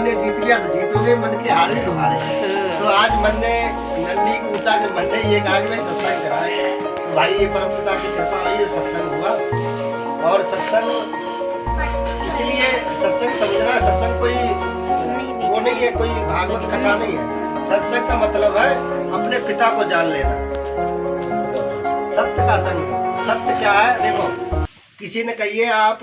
ने जीत लिया तो जीतोगे, मन के हारे तो हारे। तो आज मन ने नंदी को पूछा कि मन ने ये कहा कि भाई सत्संग कराए, तो भाई ये परम पिता की कृपा हुई, सत्संग हुआ। और सत्संग इसलिए सत्संग समझना, सत्संग कोई वो नहीं है, कोई भागवत कथा नहीं है। सत्संग का मतलब है अपने पिता को जान लेना, सत्य का संग। सत्य क्या है? देखो किसी ने कहिए आप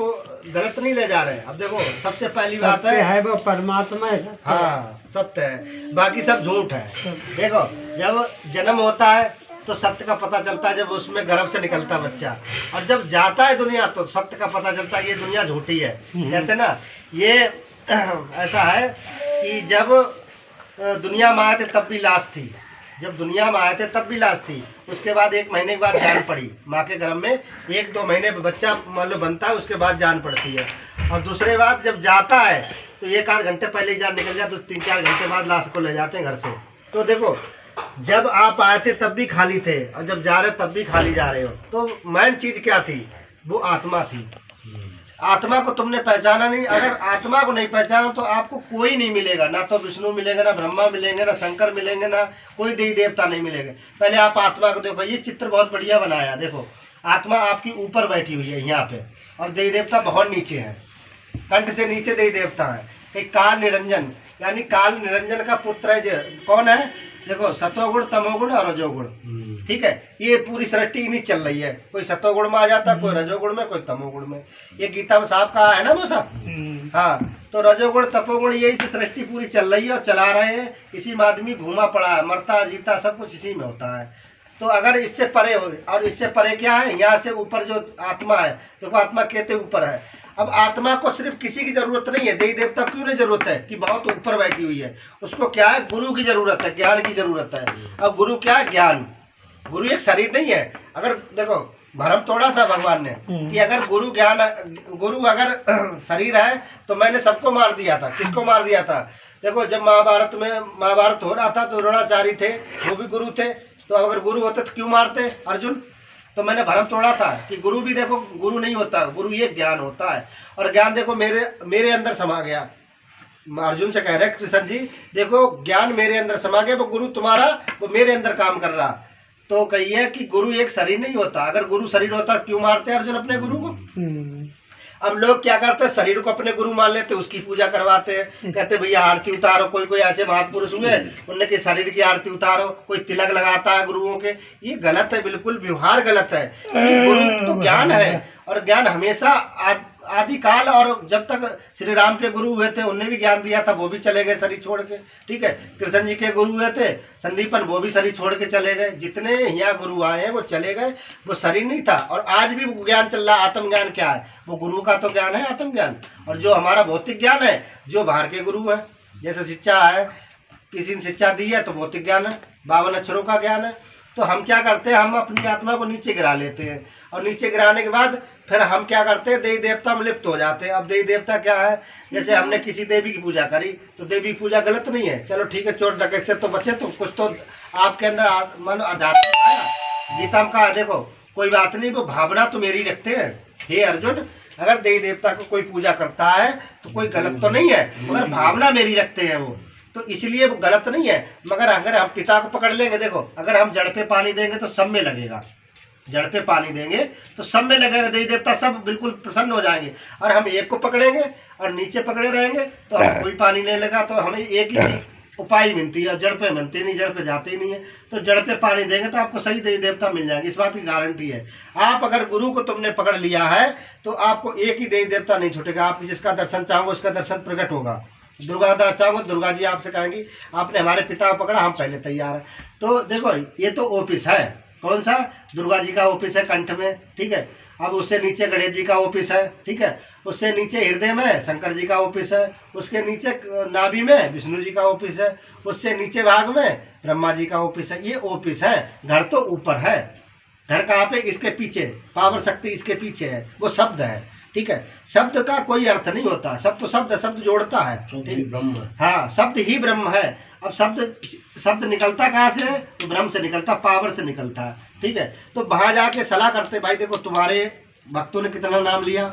गलत नहीं ले जा रहे। अब देखो सबसे पहली बात है वो परमात्मा है। हाँ सत्य है, बाकी सब झूठ है। देखो जब जन्म होता है तो सत्य का पता चलता है, जब उसमें गर्भ से निकलता बच्चा, और जब जाता है दुनिया तो सत्य का पता चलता है कि ये दुनिया झूठी है। कहते ना ये ऐसा है कि जब दुनिया में आए थे तब भी लाश थी, जब दुनिया में आए थे तब भी लाश थी। उसके बाद 1 महीने के बाद जान पड़ी, माँ के गर्भ में 1-2 महीने बच्चा मान लो बनता है, उसके बाद जान पड़ती है। और दूसरी बात जब जाता है तो 1-8 घंटे पहले ही जान निकल जाए, तो 3-4 घंटे बाद लाश को ले जाते हैं घर से। तो देखो जब आप आए थे तब भी खाली थे, और जब जा रहे तब भी खाली जा रहे हो। तो मेन चीज क्या थी? वो आत्मा थी। आत्मा को तुमने पहचाना नहीं। अगर आत्मा को नहीं पहचाना तो आपको कोई नहीं मिलेगा, ना तो विष्णु मिलेंगे, ना ब्रह्मा मिलेंगे, ना शंकर मिलेंगे, ना कोई देवी देवता नहीं मिलेंगे। पहले आप आत्मा को देखो। ये चित्र बहुत बढ़िया बनाया। देखो आत्मा आपकी ऊपर बैठी हुई है यहाँ पे, और देवी देवता बहुत नीचे है, कंठ से नीचे देवी देवता है। एक काल निरंजन, यानी काल निरंजन का पुत्र है। कौन है? देखो सतोगुण, तमोगुण और रजोगुण, ठीक है। ये पूरी सृष्टि नहीं चल रही है, कोई सतोगुण में आ जाता, कोई रजोगुण में, कोई तमोगुण में। ये गीता में साहब कहा है ना वो सब। हाँ, तो रजोगुण तपोगुण यही से सृष्टि पूरी चल रही है और चला रहे हैं। इसी में आदमी घूमा पड़ा है, मरता जीता सब कुछ इसी में होता है। तो अगर इससे परे हो, और इससे परे क्या है? यहाँ से ऊपर जो आत्मा है, देखो आत्मा कहते ऊपर है। अब आत्मा को सिर्फ किसी की जरूरत नहीं है, देवी देवता क्यों नहीं जरूरत है कि बहुत ऊपर बैठी हुई है। उसको क्या है? गुरु की जरूरत है, ज्ञान की जरूरत है। अब गुरु क्या है? ज्ञान। गुरु एक शरीर नहीं है। अगर देखो भरम तोड़ा था भगवान ने कि अगर गुरु ज्ञान, गुरु अगर शरीर है तो मैंने सबको मार दिया था। किसको मार दिया था? देखो जब महाभारत हो रहा था तो द्रोणाचार्य थे, वो भी गुरु थे। तो अगर गुरु होते तो क्यों मारते अर्जुन? तो मैंने भरम तोड़ा था कि गुरु भी देखो गुरु नहीं होता, गुरु ये ज्ञान होता है। और ज्ञान देखो मेरे अंदर समा गया। अर्जुन से कह रहे कृष्ण जी देखो ज्ञान मेरे अंदर समा गया, वो गुरु तुम्हारा वो मेरे अंदर काम कर रहा। तो कहिए कि गुरु एक शरीर नहीं होता। अगर गुरु शरीर होता क्यों मारते अर्जुन अपने गुरु को? अब लोग क्या करते हैं? शरीर को अपने गुरु मान लेते, उसकी पूजा करवाते हैं, कहते भैया आरती उतारो। कोई ऐसे महापुरुष हुए उनने कि शरीर की आरती उतारो, कोई तिलक लगाता है गुरुओं के। ये गलत है, बिल्कुल व्यवहार गलत है। गुरु तो ज्ञान है, और ज्ञान हमेशा आदि काल, और जब तक श्री राम के गुरु हुए थे उन्हें भी ज्ञान दिया था, वो भी चले गए शरीर छोड़ के, ठीक है। कृष्ण जी के गुरु हुए थे संदीपन, वो भी शरीर छोड़ के चले गए। जितने यहाँ गुरु आए हैं वो चले गए, वो शरीर नहीं था। और आज भी वो ज्ञान चल रहा है। आत्मज्ञान क्या है? वो गुरु का तो ज्ञान है आत्मज्ञान। और जो हमारा भौतिक ज्ञान है, जो बाहर के गुरु है, जैसे शिक्षा है, किसी ने शिक्षा दी है तो भौतिक ज्ञान है, 52 अक्षरों का ज्ञान है। तो हम क्या करते हैं? हम अपनी आत्मा को नीचे गिरा लेते हैं, और नीचे गिराने के बाद फिर हम क्या करते हैं? देवी देवता में लिप्त हो जाते हैं। अब देवी देवता क्या है? जैसे हमने किसी देवी की पूजा करी तो देवी पूजा गलत नहीं है, चलो ठीक है, चोर डकैत से तो बचे, तो कुछ तो आपके अंदर मन आध्यात्मिक आया। गीता में कहा देखो कोई बात नहीं, वो भावना तो मेरी रखते हैं। हे अर्जुन, अगर देवी देवता को कोई पूजा करता है तो कोई गलत तो नहीं है, मगर भावना मेरी रखते हैं वो, तो इसलिए वो गलत नहीं है। मगर अगर हम पिता को पकड़ लेंगे, देखो अगर हम जड़ पे पानी देंगे तो सब में लगेगा, जड़ पे पानी देंगे तो सब में लगेगा, देवी देवता सब बिल्कुल प्रसन्न हो जाएंगे। और हम एक को पकड़ेंगे और नीचे पकड़े रहेंगे तो हम कोई पानी नहीं लगा, तो हमें एक ही उपाय मिलती है, जड़ पे मिलती नहीं, जड़ पे जाते ही नहीं है। तो जड़ पे पानी देंगे तो आपको सही देवी देवता मिल जाएंगे, इस बात की गारंटी है। आप अगर गुरु को तुमने पकड़ लिया है तो आपको एक ही देवी देवता नहीं छूटेगा। आप जिसका दर्शन चाहोगे उसका दर्शन प्रकट होगा। दुर्गा दास चाहोगे दुर्गा जी आपसे कहेंगी आपने हमारे पिता को पकड़ा, हम पहले तैयार हैं। तो देखो ये तो ऑफिस है, कौन सा? दुर्गा जी का ऑफिस है कंठ में, ठीक है। अब उससे नीचे गणेश जी का ऑफिस है, ठीक है। उससे नीचे हृदय में शंकर जी का ऑफिस है, उसके नीचे नाभि में विष्णु जी का ऑफिस है, उससे नीचे भाग में ब्रह्मा जी का ऑफिस है। ये ऑफिस है। घर तो ऊपर है, घर कहाँ पे? इसके पीछे, पावर शक्ति इसके पीछे है, वो शब्द है, ठीक है। शब्द का कोई अर्थ नहीं होता, शब्द तो शब्द जोड़ता है, ब्रह्म। हाँ, शब्द ही ब्रह्म है। अब शब्द निकलता कहाँ से है? तो ब्रह्म से निकलता, पावर से निकलता है, ठीक है। तो वहां जाके सलाह करते, भाई देखो तुम्हारे भक्तों ने कितना नाम लिया,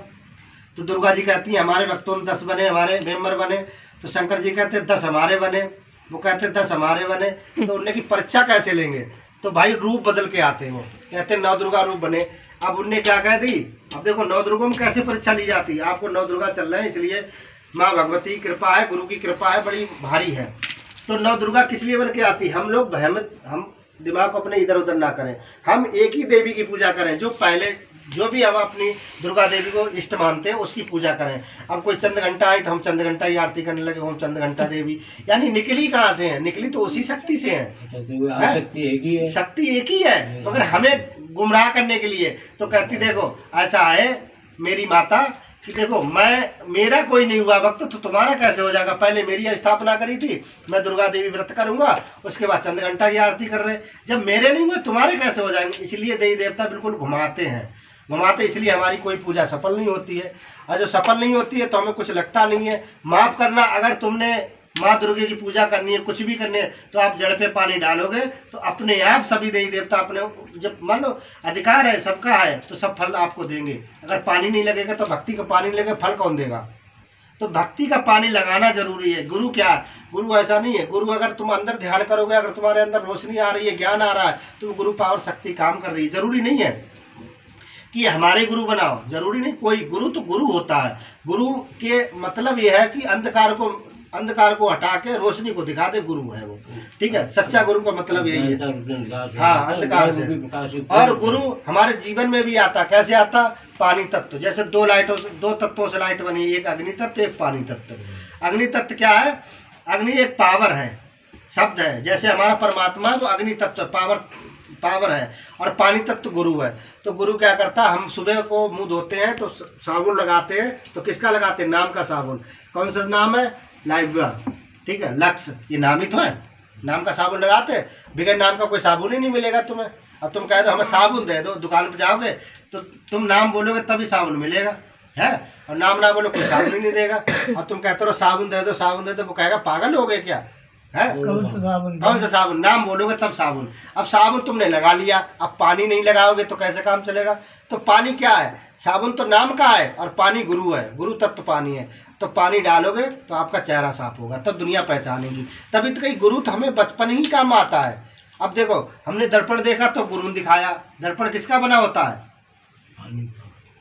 तो दुर्गा जी कहती है हमारे भक्तों ने 10 बने, हमारे मेंबर बने। तो शंकर जी कहते 10 हमारे बने, वो कहते 10 हमारे बने। तो उनने की परीक्षा कैसे लेंगे? तो भाई रूप बदल के आते हैं, वो कहते नौ दुर्गा रूप बने। अब उनने क्या कह दी, अब देखो नौ दुर्गों में कैसे परीक्षा ली जाती है। आपको नौ दुर्गा चल रहे हैं, इसलिए माँ भगवती की कृपा है, गुरु की कृपा है, बड़ी भारी है। तो नौ दुर्गा किस लिए बन के आती? हम लोग भ्रमित, हम दिमाग को अपने इधर उधर ना करें, हम एक ही देवी की पूजा करें, जो पहले जो भी हम अपनी दुर्गा देवी को इष्ट मानते हैं उसकी पूजा करें। अब कोई चंद घंटा आई तो हम चंद घंटा ही आरती करने लगे, हम चंद घंटा देवी, यानी निकली कहाँ से है? निकली तो उसी शक्ति से है, शक्ति एक ही है। तो अगर हमें गुमराह करने के लिए, तो कहती देखो ऐसा है मेरी माता कि देखो मेरा कोई नहीं हुआ वक्त, तो तुम्हारा कैसे हो जाएगा? पहले मेरी स्थापना करी थी, मैं दुर्गा देवी व्रत करूंगा, उसके बाद चंद घंटा की आरती कर रहे, जब मेरे नहीं हुए तुम्हारे कैसे हो जाएंगे? इसलिए देवी देवता बिल्कुल घुमाते हैं, घुमाते, इसलिए हमारी कोई पूजा सफल नहीं होती है। और जो सफल नहीं होती है तो हमें कुछ लगता नहीं है। माफ़ करना, अगर तुमने माँ दुर्गे की पूजा करनी है, कुछ भी करनी है, तो आप जड़ पे पानी डालोगे तो अपने आप सभी देवी देवता अपने, जब मान लो अधिकार है सबका है, तो सब फल आपको देंगे। अगर पानी नहीं लगेगा तो भक्ति का पानी लगेगा, फल कौन देगा? तो भक्ति का पानी लगाना जरूरी है। गुरु क्या है? गुरु ऐसा नहीं है। गुरु अगर तुम अंदर ध्यान करोगे, अगर तुम्हारे अंदर रोशनी आ रही है, ज्ञान आ रहा है, तो गुरु पावर शक्ति काम कर रही है। जरूरी नहीं है कि हमारे गुरु बनाओ, जरूरी नहीं। कोई गुरु तो गुरु होता है। गुरु के मतलब यह है कि अंधकार को हटा के रोशनी को दिखा दे, गुरु है वो, ठीक है। सच्चा गुरु का मतलब यही है, हाँ, अंधकार से। और गुरु हमारे जीवन में भी आता, कैसे आता? पानी तत्व, जैसे दो तत्वों से लाइट बनी, एक अग्नि तत्व, एक पानी तत्व। अग्नि तत्व क्या है? अग्नि एक पावर है, शब्द है। जैसे हमारा परमात्मा तो अग्नि तत्व पावर है, और पानी तत्व गुरु है। तो गुरु क्या करता है? हम सुबह को मुंह धोते हैं तो साबुन लगाते हैं, तो किसका लगाते हैं? नाम का साबुन। कौन सा नाम है? लाइबा, ठीक है, लक्स, ये नाम ही तो है, नाम का साबुन लगाते हैं। बगैर नाम का कोई साबुन ही नहीं मिलेगा तुम्हें। अब तुम कह दो हमें साबुन दे दो, दुकान पर जाओगे तो तुम नाम बोलोगे तभी साबुन मिलेगा, है, और नाम ना बोलो कोई साबुन ही नहीं देगा। अब तुम कहते हो साबुन दे दो, साबुन दे दो, वो कहेगा पागल हो गए क्या, है? कौन सा साबुन? नाम बोलोगे तब साबुन। अब साबुन तुमने लगा लिया, अब पानी नहीं लगाओगे तो कैसे काम चलेगा? तो पानी क्या है? साबुन तो नाम का है, और पानी गुरु है, गुरु तत्व पानी है। तो पानी डालोगे तो आपका चेहरा साफ होगा, तब दुनिया पहचानेगी। तभी तो कहीं गुरु तो हमें बचपन ही काम आता है। अब देखो, हमने दर्पण देखा तो गुरु ने दिखाया। दर्पण किसका बना होता है?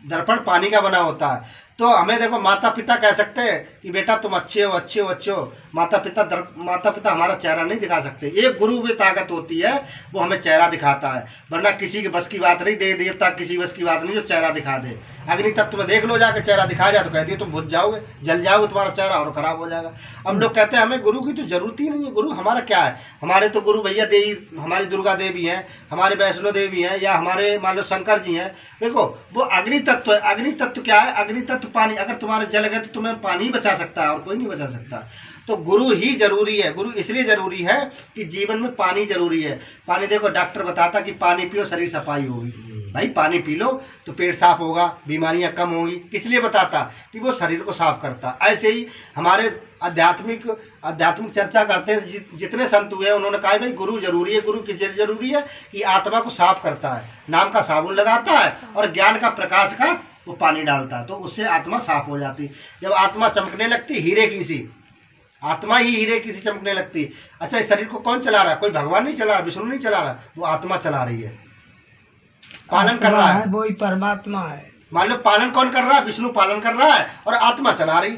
दर्पण पानी का बना होता है। तो हमें देखो, माता पिता कह सकते हैं कि बेटा तुम अच्छे हो, अच्छे हो, अच्छे हो। माता पिता हमारा चेहरा नहीं दिखा सकते। एक गुरु में ताकत होती है, वो हमें चेहरा दिखाता है, वरना किसी के बस की बात नहीं। देव देवता किसी बस की बात नहीं जो चेहरा दिखा दे। अग्नि तत्व में देख लो जाके, चेहरा दिखा जाए तो कह दिए तुम बुझ जाओगे, जल जाओगे, तुम्हारा चेहरा और खराब हो जाएगा। अब लोग कहते हैं हमें गुरु की तो जरूरत ही नहीं है। गुरु हमारा क्या है? हमारे तो गुरु भैया देवी, हमारी दुर्गा देवी हैं, हमारे वैष्णो देवी हैं, या हमारे मान लो शंकर जी हैं। देखो, वो अग्नि तत्व है। अग्नि तत्व क्या है? अग्नि तत्व पानी। अगर तुम्हारे जल गए तो तुम्हें पानी ही बचा सकता है, और कोई नहीं बचा सकता। तो गुरु ही जरूरी है। गुरु इसलिए जरूरी है कि जीवन में पानी जरूरी है। पानी देखो, डॉक्टर बताता कि पानी पियो, शरीर सफाई होगी। भाई पानी पी लो तो पेट साफ होगा, बीमारियां कम होंगी। इसलिए बताता कि वो शरीर को साफ करता। ऐसे ही हमारे आध्यात्मिक चर्चा करते हैं, जितने संत हुए उन्होंने कहा भाई गुरु जरूरी है। गुरु किस जरूरी है? कि आत्मा को साफ करता है, नाम का साबुन लगाता है, और ज्ञान का प्रकाश का वो पानी डालता है, तो उससे आत्मा साफ हो जाती। जब आत्मा चमकने लगती, हीरे की सी आत्मा ही हीरे की सी चमकने लगती। अच्छा, इस शरीर को कौन चला रहा है? कोई भगवान नहीं चला रहा, विष्णु नहीं चला रहा, वो आत्मा चला रही है, पालन कर रहा है, वही परमात्मा है। मान लो पालन कौन कर रहा है? विष्णु पालन कर रहा है, और आत्मा चला रही।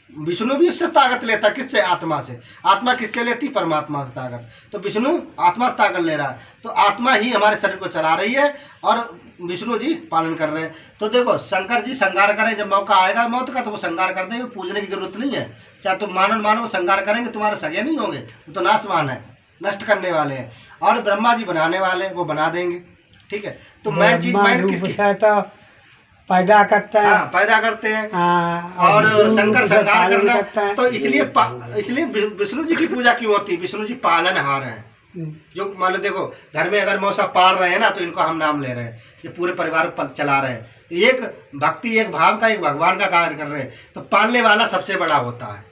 विष्णु भी उससे ताकत लेता, किससे? आत्मा से। आत्मा किससे लेती? परमात्मा से ताकत। तो विष्णु आत्मा ताकत ले रहा है, तो आत्मा ही हमारे शरीर को चला रही है, और विष्णु जी पालन कर रहे हैं। तो देखो, शंकर जी श्रृंगार करें, जब मौका आएगा मौत का तो वो श्रृंगार कर देंगे, पूजने की जरूरत नहीं है। चाहे तुम मानो श्रृंगार करेंगे, तुम्हारे सगे नहीं होंगे, वो तो नाशवान है, नष्ट करने वाले हैं। और ब्रह्मा जी बनाने वाले, वो बना देंगे, ठीक है। तो मैं चीज पैदा करता है, पैदा करते हैं, और शंकर श्रृंगार करना। तो इसलिए विष्णु जी की पूजा क्यों होती है? विष्णु जी पालनहार हैं। जो मान लो देखो, घर में अगर मौसा पाल रहे हैं ना, तो इनको हम नाम ले रहे हैं, ये पूरे परिवार को चला रहे हैं। तो एक भक्ति, एक भाव का, एक भगवान का कार्य कर रहे हैं। तो पालने वाला सबसे बड़ा होता है,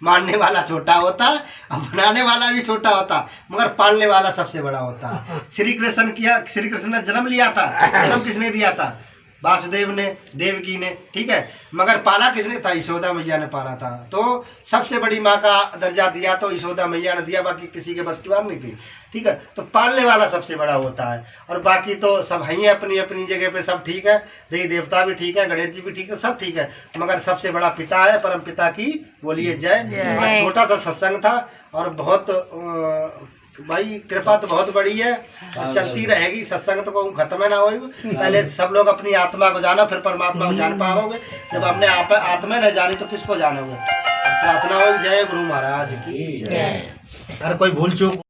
मानने वाला छोटा होता है, और बनाने वाला भी छोटा होता है, मगर पालने वाला सबसे बड़ा होता है। श्री कृष्ण ने जन्म लिया था। जन्म किसने दिया था? वासुदेव ने, देवकी ने, ठीक है। मगर पाला किसने था? यशोदा मैया ने पाला था। तो सबसे बड़ी माँ का दर्जा दिया तो यशोदा मैया ने दिया, बाकी किसी के बस की बात नहीं थी, ठीक है। तो पालने वाला सबसे बड़ा होता है, और बाकी तो सब हैं अपनी अपनी जगह पे, सब ठीक है। देवी देवता भी ठीक है, गणेश जी भी ठीक है, सब ठीक है, मगर सबसे बड़ा पिता है, परम पिता की बोलिए जय। आज छोटा सा सत्संग था, और बहुत भाई कृपा तो बहुत बड़ी है, चलती रहेगी। सत्संग तो कहूँ खत्म ना होगी। पहले सब लोग अपनी आत्मा को जानो, फिर परमात्मा को जान पाओगे। जब हमने आत्मा न जानी तो किसको जानोगे? प्रार्थना हो जय गुरु महाराज की। अगर कोई भूल चूक